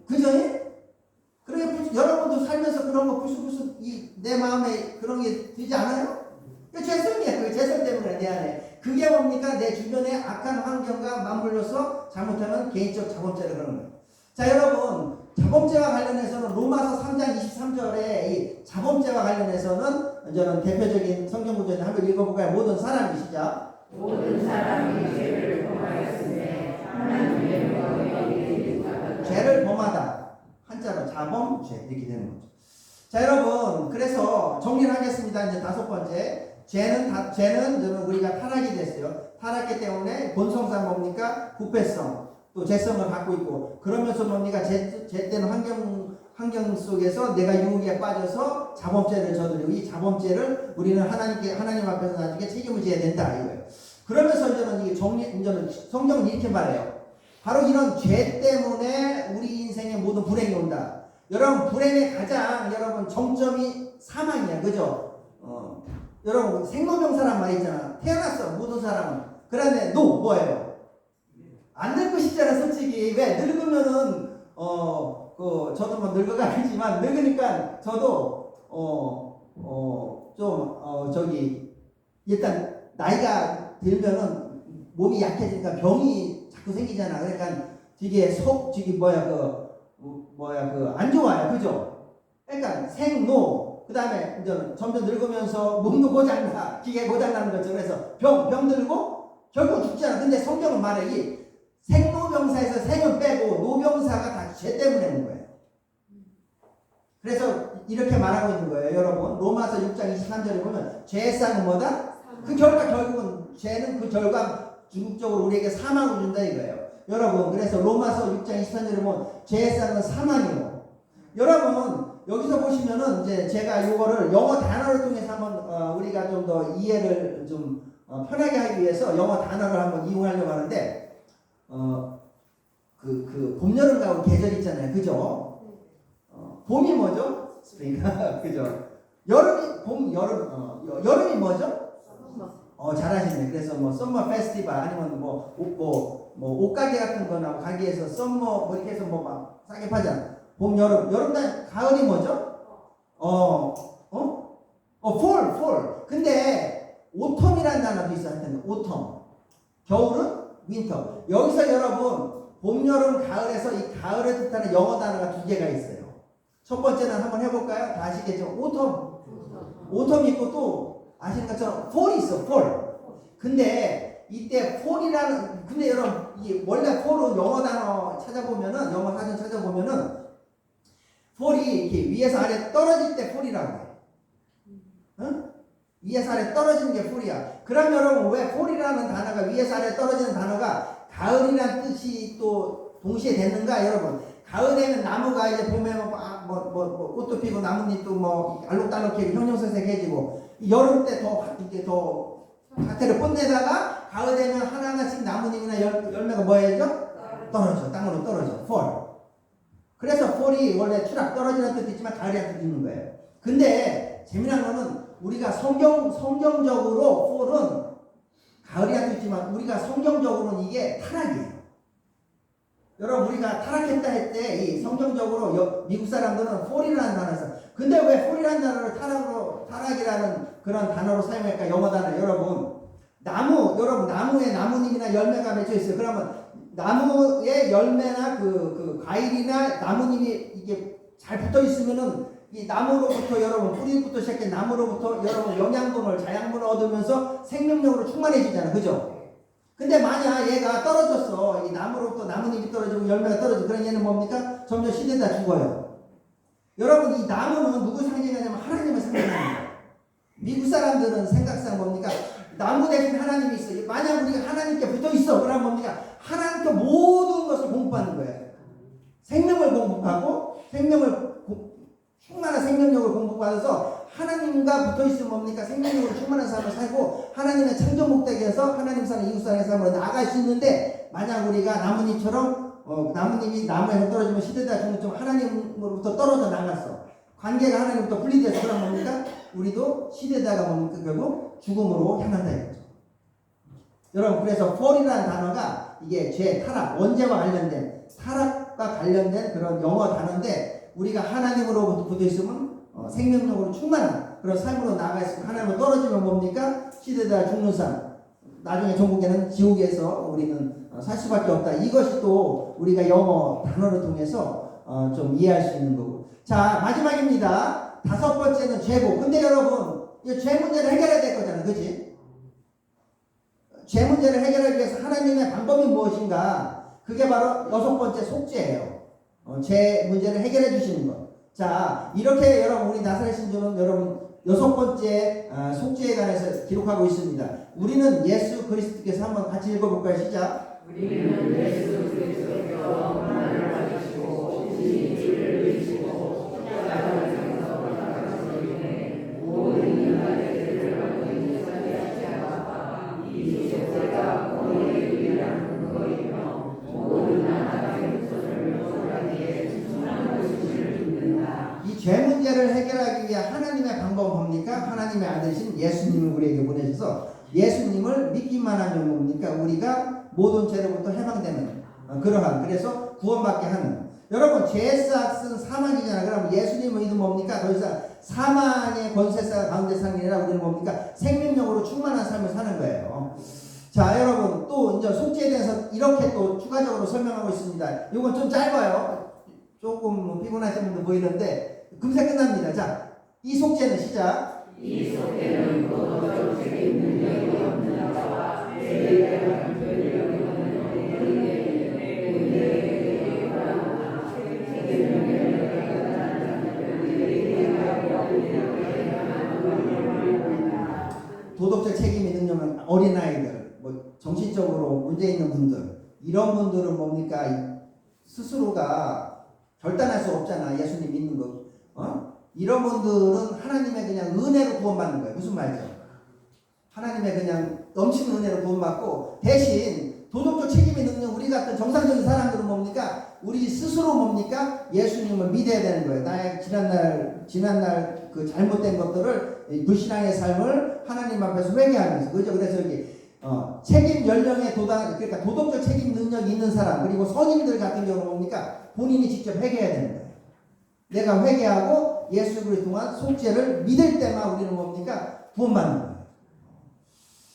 그죠? 그러게 여러분도 살면서 그런 거 불쑥불쑥 내 마음에 그런 게 들지 않아요? 그 죄성이야. 그 죄성 때문에 내 안에. 그게 뭡니까? 내 주변의 악한 환경과 맞물려서 잘못하면 개인적 자범죄를 그러는 거예요. 자, 여러분. 자범죄와 관련해서는 로마서 3장 23절에 이 자범죄와 관련해서는 저는 대표적인 성경 구절을 한번 읽어볼까요? 모든 사람이 시작. 모든 사람이 죄를 범하였으며 하나님의 영광에 이르지 못하다. 죄를 범하다. 한자로 자범죄 이렇게 되는 거죠. 자, 여러분. 그래서 정리를 하겠습니다. 이제 다섯 번째. 죄는 저는 우리가 타락이 됐어요. 타락기 때문에 본성상 뭡니까? 부패성. 또 죄성을 갖고 있고 그러면서 뭡니까? 죄된 환경 속에서 내가 유혹에 빠져서 자범죄를 저지르고 이 자범죄를 우리는 하나님 앞에서 나중에 책임을 져야 된다 이거예요. 그러면서 이제는 이제는 성경은 이렇게 말해요. 바로 이런 죄 때문에 우리 인생에 모든 불행이 온다. 여러분 불행의 가장 여러분 정점이 사망이야, 그죠? 여러분 생로병사란 말 있잖아. 태어났어 모든 사람은. 그런데 너 뭐예요? 안 늙고 싶잖아, 솔직히. 왜? 늙으면은, 저도 뭐 늙어가지만, 늙으니까 저도, 일단, 나이가 들면은 몸이 약해지니까 병이 자꾸 생기잖아. 그러니까 되게 안 좋아요. 그죠? 그러니까 생노, 그 다음에 이제 점점 늙으면서 몸도 고장나, 기계 고장나는 거죠. 그래서 병 들고 결국 죽잖아. 근데 성경은 말해, 생로병사에서 생을 빼고 노병사가 다 죄 때문에 오는 거예요. 그래서 이렇게 말하고 있는 거예요. 여러분 로마서 6장 23절에 보면 죄상은 뭐다? 그 결과 결국은 죄는 그 결과 궁극적으로 우리에게 사망을 준다 이거예요. 여러분 그래서 로마서 6장 23절에 보면 죄의 싹은 사망이요. 여러분 여기서 보시면은 이제 제가 이거를 영어 단어를 통해서 한번 우리가 좀 더 이해를 좀 편하게 하기 위해서 영어 단어를 한번 이용하려고 하는데 그 봄, 여름, 가을 계절 있잖아요. 그죠? 봄이 뭐죠? 스프링. 그죠? 여름이 봄, 여름. 여름이 뭐죠? 잘하시네. 그래서 뭐 썸머 페스티벌 아니면 뭐 옷가게 같은 거나 가게에서 썸머 뭐 이렇게 해서 뭐 막 싸게 파잖아. 봄, 여름. 여름 날 가을이 뭐죠? 폴. 근데 오텀이라는 단어도 있어. 하여튼 오텀. 겨울은 윈터. 여기서 여러분 봄, 여름, 가을에서 이 가을을 뜻하는 영어 단어가 두 개가 있어요. 첫 번째는 한번 해볼까요? 다 아시겠죠? 오텀 있고 또 아시는 것처럼 폴이 있어. 폴. 근데 이때 폴이라는 근데 여러분 이 원래 폴은 영어 단어 찾아보면은 영어 사전 찾아보면은 폴이 이렇게 위에서 아래 떨어질 때 폴이라고 해. 응? 위에서 아래 떨어지는 게 폴이야. 그럼 여러분 왜 폴이라는 단어가 위에서 아래 떨어지는 단어가 가을이라는 뜻이 또 동시에 됐는가? 여러분 가을에는 나무가 이제 봄에는 뭐 꽃도 피고 나뭇잎도 뭐 알록달록하게 형형색색해지고 여름 때 더 이제 더 자태를 뽐내다가 가을 되면 하나하나씩 나뭇잎이나 열매가 뭐 해죠? 떨어져. 땅으로 떨어져. 폴. 그래서 폴이 원래 추락 떨어지는 뜻도 있지만 가을이라는 뜻이 있는 거예요. 근데 재미난 거는 우리가 성경적으로 폴은 가을이라는 뜻 있지만 우리가 성경적으로는 이게 타락이에요. 여러분 우리가 타락했다 할 때 이 성경적으로 미국 사람들은 폴이라는 단어를 써. 근데 왜 폴이라는 단어를 타락이라는 그런 단어로 사용할까? 영어 단어. 여러분 나무에 나뭇잎이나 열매가 맺혀 있어요. 그러면 나무의 열매나 그 과일이나 나뭇잎이 이게 잘 붙어 있으면은 이 나무로부터 여러분 뿌리부터 시작해 나무로부터 여러분 영양분을 자양분을 얻으면서 생명력으로 충만해지잖아. 그죠? 근데 만약 얘가 떨어졌어. 이 나무로부터 나뭇잎이 떨어지고 열매가 떨어지고 그런 얘는 뭡니까? 점점 시대다 죽어요. 여러분 이 나무는 누구 상징하냐면 하나님을 상징합니다. 미국 사람들은 생각상 뭡니까? 나무 대신 하나님이 있어. 만약 우리가 하나님께 붙어 있어. 그러면 뭡니까? 하나님께 모든 것을 공급하는 거예요. 생명을 공급하고 충만한 생명력을 공급받아서 하나님과 붙어 있으면 뭡니까? 생명력으로 충만한 삶을 살고 하나님의 창조 목적에서 하나님 사는 이웃 사는 삶으로 나아갈 수 있는데 만약 우리가 나뭇잎처럼 나뭇잎이 나무에서 떨어지면 시대다 죽는 좀 하나님으로부터 떨어져 나갔어. 관계가 하나님부터 분리돼서 그럼 뭡니까? 우리도 시대다가 뭡니까? 결국 죽음으로 향한다 이거죠. 여러분 그래서 폴이라는 단어가 이게 죄, 타락, 원죄와 관련된 타락과 관련된 그런 영어 단어인데 우리가 하나님으로부터 붙어 있으면 생명력으로 충만한 그런 삶으로 나아가 있으면 하나님으로 떨어지면 뭡니까? 시대다 죽는 삶. 나중에 전국에는 지옥에서 우리는 살 수밖에 없다. 이것이 또 우리가 영어 단어를 통해서 좀 이해할 수 있는 거고. 자 마지막입니다. 5번째는 죄고. 근데 여러분 이 죄 문제를 해결해야 될 거잖아. 그치? 죄 문제를 해결하기 위해서 하나님의 방법이 무엇인가? 그게 바로 6번째 속죄예요. 죄 문제를 해결해 주시는 것. 자, 이렇게 여러분 우리 나사렛 신조는 여러분 6번째 속죄에 관해서 기록하고 있습니다. 우리는 예수 그리스도께서 한번 같이 읽어볼까요? 시작. 우리는 예수 그리스도께서 하나님을 가지시고 진리를 주시고 십자가를 장사로 나가시기에 모든 인간의 죄를 받고 있는 십자가가 이 속죄가 공의의 의라는 근거이며 모든 나라의 목소리를 묘사하기에 충분한 것임을 믿는다. 이 죄 문제를 해결하기 위한 하나님의 방법은 뭡니까? 하나님의 아들이신 예수님을 우리에게 보내셔서 예수님을 믿기만 하면 뭡니까? 우리가 모든 죄로부터 해방되는 그러한 그래서 구원받게 하는 여러분 죄의 싹은 사망이잖아. 그럼 예수님을 믿으면 뭡니까? 더 이상 사망의 권세사 가운데 사는 게 아니라 우리는 뭡니까? 생명력으로 충만한 삶을 사는 거예요. 자 여러분 또 이제 속죄에 대해서 이렇게 또 추가적으로 설명하고 있습니다. 이건 좀 짧아요. 조금 피곤하신 분도 보이는데 금세 끝납니다. 자, 이 속죄는 시작. 이 속죄는 도덕적 책임 능력이 없는 자와 죄에 대한 죄를 없는 우리에게 도덕적 책임의 능력은 어린아이들, 뭐 정신적으로 문제 있는 분들 이런 분들은 뭡니까? 스스로가 결단할 수 없잖아. 예수님 믿는 거. 이런 분들은 하나님의 그냥 은혜로 구원받는 거예요. 무슨 말이죠? 하나님의 그냥 넘치는 은혜로 구원받고, 대신 도덕적 책임이 있는 우리 같은 정상적인 사람들은 뭡니까? 우리 스스로 뭡니까? 예수님을 믿어야 되는 거예요. 나의 지난날 그 잘못된 것들을, 불신앙의 삶을 하나님 앞에서 회개하면서. 그죠? 그래서 여기 책임 연령에 그러니까 도덕적 책임 능력이 있는 사람, 그리고 성인들 같은 경우는 뭡니까? 본인이 직접 회개해야 되는 거예요. 내가 회개하고 예수 그리스도 동안 속죄를 믿을 때만 우리는 뭡니까? 구원받는 거예요.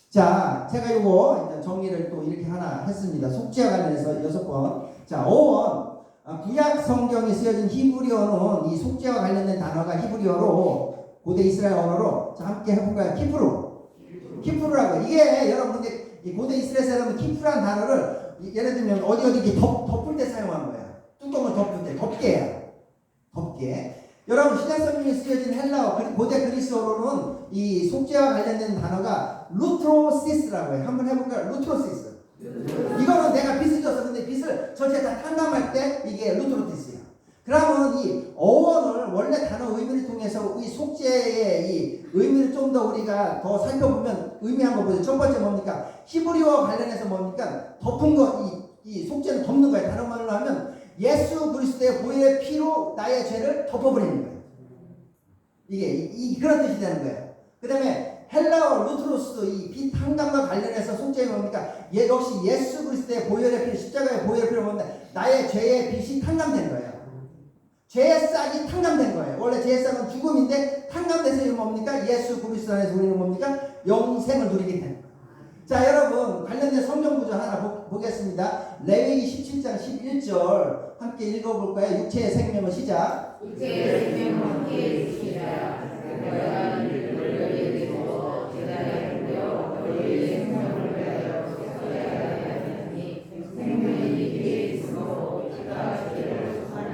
자, 제가 요거 이제 정리를 또 이렇게 하나 했습니다. 속죄와 관련해서 6번. 자, 5번. 구약 성경에 쓰여진 히브리어는 이 속죄와 관련된 단어가 히브리어로, 고대 이스라엘 언어로, 자, 함께 해볼까요? 키프루라고. 이게 여러분들 이 고대 이스라엘 사람은 키프라는 단어를 예를 들면 어디 이렇게 덮을 때 사용한 거야. 뚜껑을 덮을 때, 덮게. 여러분 신약 성경에 쓰여진 헬라어, 고대 그리스어로는 이 속죄와 관련된 단어가 루트로시스라고 해요. 한번 해볼까요? 루트로시스. 이거는 내가 빚을 졌어. 근데 빚을 전체 다 탕감할 때 이게 루트로시스야. 그러면 이 어원을 원래 단어 의미를 통해서 이 속죄의 이 의미를 좀 더 우리가 더 살펴보면 의미한 거 보죠. 첫 번째 뭡니까? 히브리어와 관련해서 뭡니까? 덮은 거, 이 속죄를 덮는 거예요. 다른 말로 하면 예수 그리스도의 보혈의 피로 나의 죄를 덮어버리는 거예요. 이게 그런 뜻이 되는 거예요. 그 다음에 헬라어 루트로스, 이 피 탕감과 관련해서 속죄가 뭡니까? 역시 예수 그리스도의 보혈의 피, 십자가의 보혈의 피로 뭡니까? 나의 죄의 빚이 탕감된 거예요. 죄의 싹이 탕감된 거예요. 원래 죄의 싹은 죽음인데 탕감돼서 뭡니까? 예수 그리스도 안에서 우리는 뭡니까? 영생을 누리게 되는 거예요. 자, 여러분 관련된 성경 구절 하나 보겠습니다. 레위기 17장 11절 함께 읽어볼까요? 육체의 생명을 시작. 육체의 생명을 함께 주시라.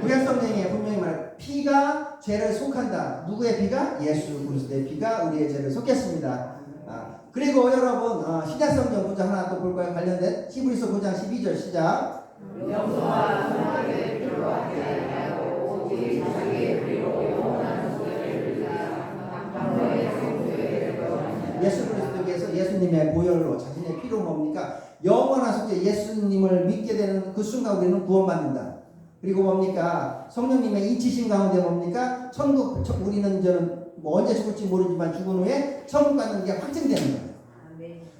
구약 성경에 분명히 말해 피가 죄를 속한다. 누구의 피가? 예수 그리스도의 피가 우리의 죄를 속겠습니다. 그리고 여러분 신약 성경 구절 하나 또 볼까요? 관련된 히브리서 9장 12절 시작. 영성과 성화를 필요하지 아니하고 오직 자기의 피로 영원한 속죄를 위하여 당대의 속죄를 원하시는 예수 그리스도께서 예수님의 보혈로 자신의 피로 뭡니까? 영원한 속죄, 예수님을 믿게 되는 그 순간 우리는 구원받는다. 그리고 뭡니까? 성령님의 인치심 가운데 뭡니까? 우리는 저는 뭐 언제 죽을지 모르지만 죽은 후에 천국 가는 게 확증되는 거예요.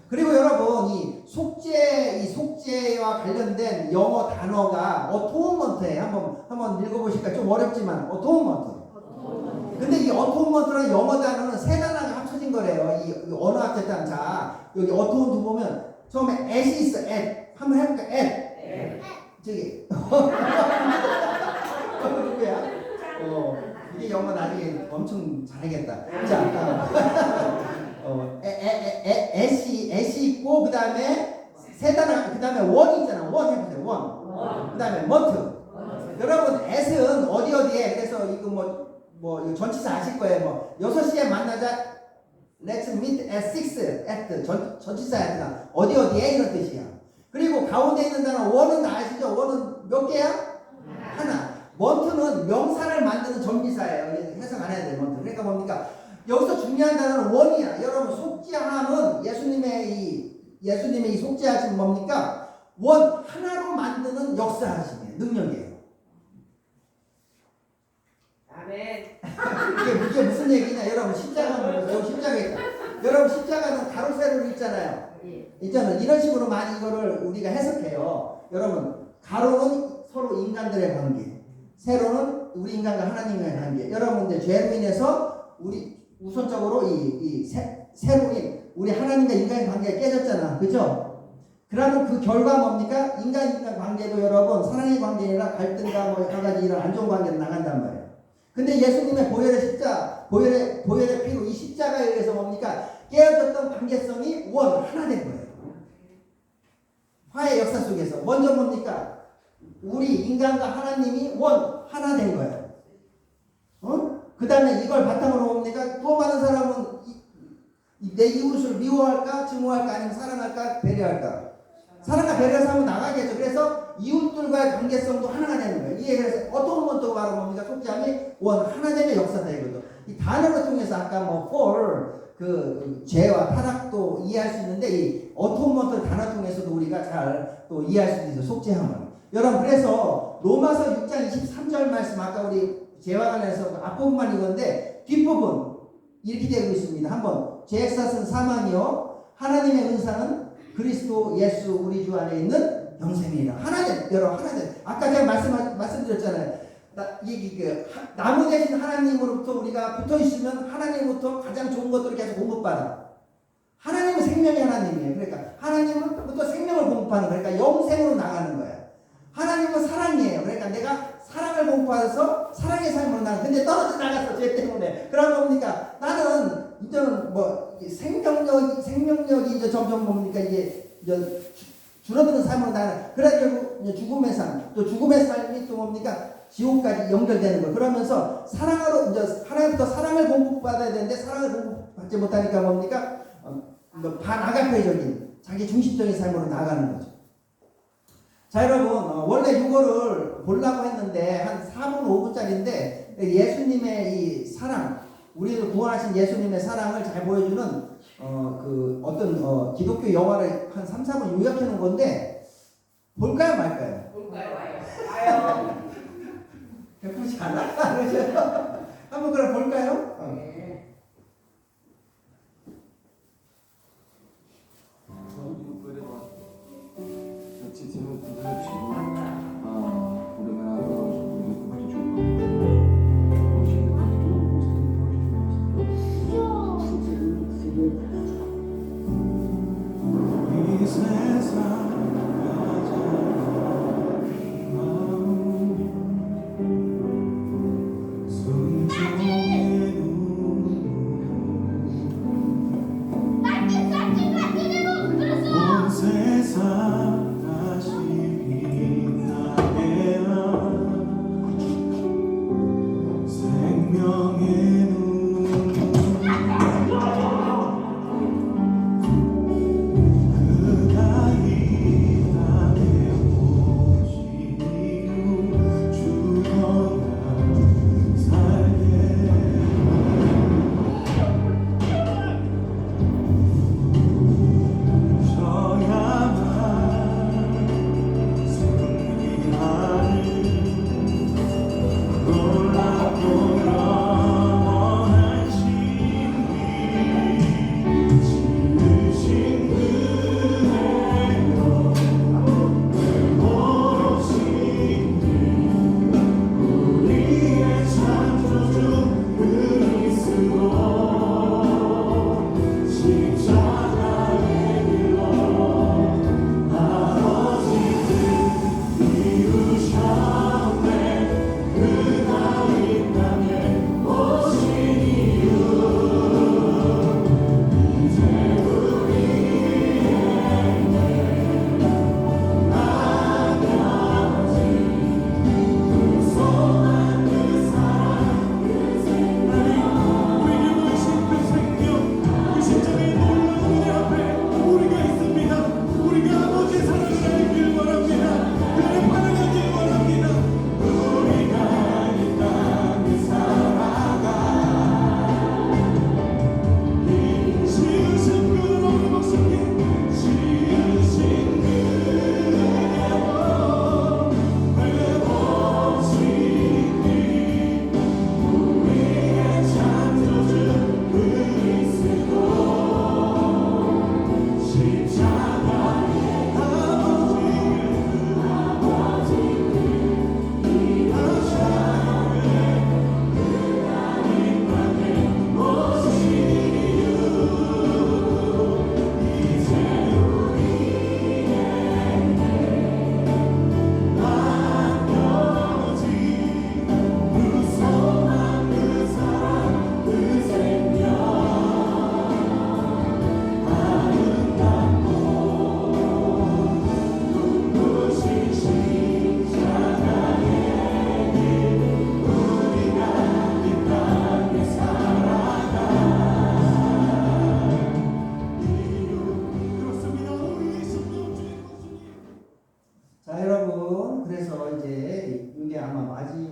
그리고 여러분 이 속죄와 관련된 영어 단어가 어토먼트예요. 한번 읽어보실까? 좀 어렵지만 어토먼트. 근데 이 어토먼트라는 영어 단어는 세 단어가 합쳐진 거래요. 이 언어학적 단어. 자, 여기 어토먼트 보면 처음에 at이 있어. at. 한번 해볼까? at. 저기 누구야? 이게 영어 나중에 엄청 잘하겠다. 자, at이 있고 그 다음에 세 단어, 그 다음에 one 있잖아. one 해보세요. one. 그 다음에 month. 여러분 at은 어디에? 그래서 이거 뭐 이거 전치사 아실 거예요. 6시에 만나자. Let's meet at 6 at. 전치사야. 어디에 이런 뜻이야. 그리고 가운데 있는 단어 원은 아시죠? 원은 몇 개야? 하나. 먼트는 명사를 만드는 전미사예요. 해석 안 해야 돼요. 먼트. 그러니까 뭡니까? 여기서 중요한 단어는 원이야. 여러분 속죄함은 예수님의 이 속죄하심 뭡니까? 원 하나로 만드는 역사하심이에요. 능력이에요. 아멘. 이게 무슨 얘기냐? 여러분 십자가 보세요. 십자가 있다. 여러분 십자가는 가로 세로로 있잖아요. 있잖아요. 이런 식으로 많이 이거를 우리가 해석해요. 여러분 가로는 서로 인간들의 관계, 세로는 우리 인간과 하나님과의 관계. 여러분 이제 죄로 인해서 우리 우선적으로 세로인 우리 하나님과 인간의 관계가 깨졌잖아. 그죠? 그러면 그 결과 뭡니까? 인간 관계도 여러분 사랑의 관계나 갈등과 뭐 여러 가지 이런 안 좋은 관계로 나간단 말이에요. 근데 예수님의 보혈의 피로 이 십자가에 의해서 뭡니까? 깨어졌던 관계성이 하나 된 거예요. 화해 역사 속에서 먼저 뭡니까? 우리 인간과 하나님이 하나 된 거예요. 그 다음에 이걸 바탕으로 뭡니까? 구원받은 사람은 내 이웃을 미워할까, 증오할까, 아니면 사랑할까, 배려할까? 사랑과 배려해서 한번 나가겠죠. 그래서 이웃들과의 관계성도 하나가 되는 거예요. 이게 그래서 어토먼트가 바로 뭡니까? 속죄함이 원 하나됨의 역사다 이거죠. 이 단어를 통해서 아까 뭐 fall 그 죄와 타락도 이해할 수 있는데 이 어토먼트 단어 통해서도 우리가 잘 또 이해할 수 있어요. 속죄함을. 여러분 그래서 로마서 6장 23절 말씀 아까 우리 죄와 관련해서 앞부분만 읽었는데 뒷부분 이렇게 되고 있습니다. 한번 죄의 삭은 사망이요 하나님의 은사는 그리스도 예수 우리 주 안에 있는 영생이라. 하나님 여러분 하나님 아까 제가 말씀드렸잖아요. 나무 대신 하나님으로부터 우리가 붙어 있으면 하나님으로부터 가장 좋은 것들을 계속 공급받아. 하나님은 생명의 하나님이에요. 그러니까 하나님으로부터 생명을 공급하는 거예요. 그러니까 영생으로 나가는 거예요. 하나님은 사랑이에요. 그러니까 내가 사랑을 공급받아서 사랑의 삶으로 나가. 근데 떨어져 나갔어 죄 때문에. 그러다 보니까 나는 이제는 뭐 생명력이 이제 점점 뭡니까 이게 이제 줄어드는 삶으로 나가. 그래 결국 이제 죽음의 삶, 또 죽음의 삶이 또 뭡니까 지옥까지 연결되는 거. 그러면서 사랑으로 이제 하나님부터 사랑을 공급받아야 되는데 사랑을 공급받지 못하니까 뭡니까 반아가페적인 자기 중심적인 삶으로 나가는 거죠. 자 여러분 원래 이거를 보려고 했는데 한 4분 5분짜리인데 예수님의 이 사랑 우리를 구원하신 예수님의 사랑을 잘 보여주는 그 어떤 기독교 영화를 한 3, 4분 요약해 놓은 건데 볼까요 말까요? 볼까요? 와요. 배고프지 않아? 한번 그럼 볼까요?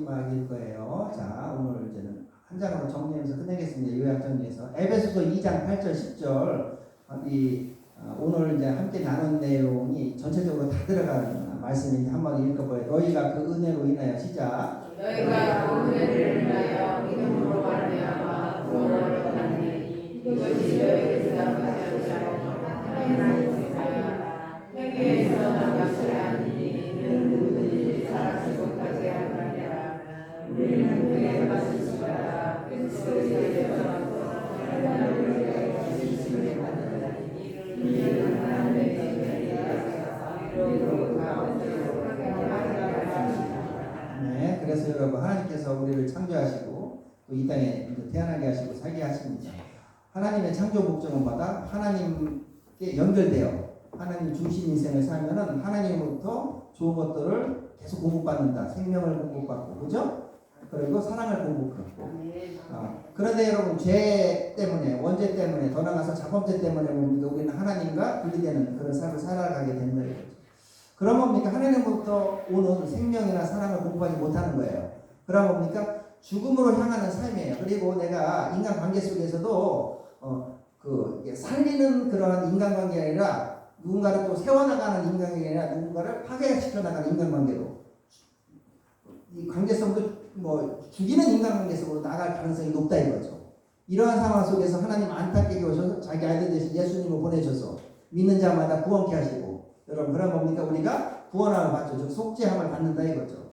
마지막일 거예요. 자, 오늘 이제는 한 장으로 정리해서 끝내겠습니다. 요약 정리해서 에베소서 2장 8절 10절 오늘 이제 함께 나눈 내용이 전체적으로 다 들어가는 말씀인데 한번 읽어봐요. 너희가 그 은혜로 인하여 시작. 너희가 그 은혜를 인하여 믿음으로 말미암아 구원을 얻었나니 이것이 너희에게서 나지 않지 하나님의 뜻이라. 회개에서 나가지 아니니 이는 누구든지 살아서 못하게 하느니라. 우리는 그의 말씀을 받아 그리스도의 되어서 하나님을 위하여 진심을 받는다니 이를 하나님의 은혜가 위로로 가운데로 네, 그래서 여러분 하나님께서 우리를 창조하시고 또 이 땅에 이제 태어나게 하시고 살게 하십니다. 하나님의 창조 목적은 마다 하나님께 연결되어 하나님 중심 인생을 살면은 하나님으로부터 좋은 것들을 계속 공급받는다. 생명을 공급받고, 그죠? 그리고 사랑을 공급받고. 그런데 여러분 죄 때문에, 원죄 때문에, 더 나아가서 자범죄 때문에 우리는 하나님과 분리되는 그런 삶을 살아가게 된다 이거죠. 그럼 뭡니까? 하나님으로부터 오는 생명이나 사랑을 공급하지 못하는 거예요. 그럼 뭡니까? 죽음으로 향하는 삶이에요. 그리고 내가 인간관계 속에서도 살리는 그러한 인간관계가 아니라 누군가를 또 세워나가는 인간관계가 아니라 누군가를 파괴시켜 나가는 인간관계로 이 관계성도 죽이는 인간관계 속으로 나갈 가능성이 높다 이거죠. 이러한 상황 속에서 하나님 안타깝게 오셔서 자기 아들 대신 예수님을 보내셔서 믿는 자마다 구원케 하시고 여러분 그럼 뭡니까? 우리가 구원함을 받죠. 즉 속죄함을 받는다 이거죠.